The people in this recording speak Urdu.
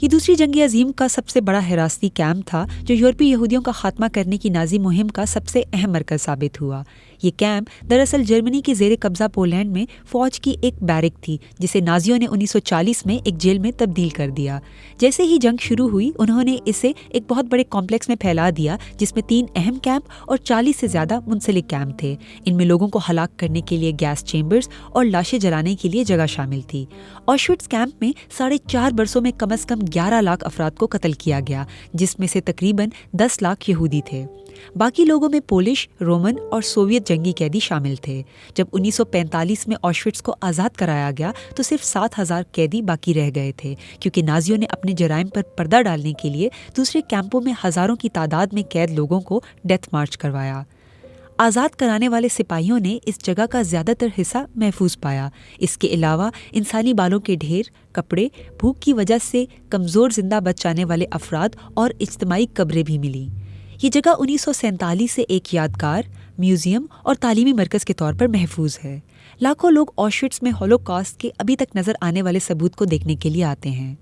یہ دوسری جنگ عظیم کا سب سے بڑا حراستی کیمپ تھا جو یورپی یہودیوں کا خاتمہ کرنے کی نازی مہم کا سب سے اہم مرکز ثابت ہوا۔ یہ کیمپ دراصل جرمنی کے زیر قبضہ پولینڈ میں فوج کی ایک بیرک تھی جسے نازیوں نے 1940 میں ایک جیل میں تبدیل کر دیا۔ جیسے ہی جنگ شروع ہوئی انہوں نے اسے ایک بہت بڑے کمپلیکس میں پھیلا دیا جس میں 3 اہم کیمپ اور 40 سے زیادہ منسلک کیمپ تھے۔ ان میں لوگوں کو ہلاک کرنے کے لیے گیس چیمبرز اور لاشیں جلانے کے لیے جگہ شامل تھی۔ آشوٹس کیمپ میں 4.5 برسوں میں کم از کم 11 لاکھ افراد کو قتل کیا گیا، جس میں سے تقریباً 10 لاکھ یہودی تھے۔ باقی لوگوں میں پولش، رومن اور سوویت جنگی قیدی شامل تھے۔ جب 1945 میں آشوٹس کو آزاد کرایا گیا تو صرف 7,000 قیدی باقی رہ گئے تھے، کیونکہ نازیوں نے اپنے جرائم پر پردہ ڈالنے کے لیے دوسرے کیمپوں میں ہزاروں کی تعداد میں قید لوگوں کو ڈیتھ مارچ کروایا۔ آزاد کرانے والے سپاہیوں نے اس جگہ کا زیادہ تر حصہ محفوظ پایا۔ اس کے علاوہ انسانی بالوں کے ڈھیر، کپڑے، بھوک کی وجہ سے کمزور زندہ بچ جانے والے افراد اور اجتماعی قبریں بھی ملیں۔ یہ جگہ 1947 سے ایک یادگار، میوزیم اور تعلیمی مرکز کے طور پر محفوظ ہے۔ لاکھوں لوگ آشوٹس میں ہولوکاسٹ کے ابھی تک نظر آنے والے ثبوت کو دیکھنے کے لیے آتے ہیں۔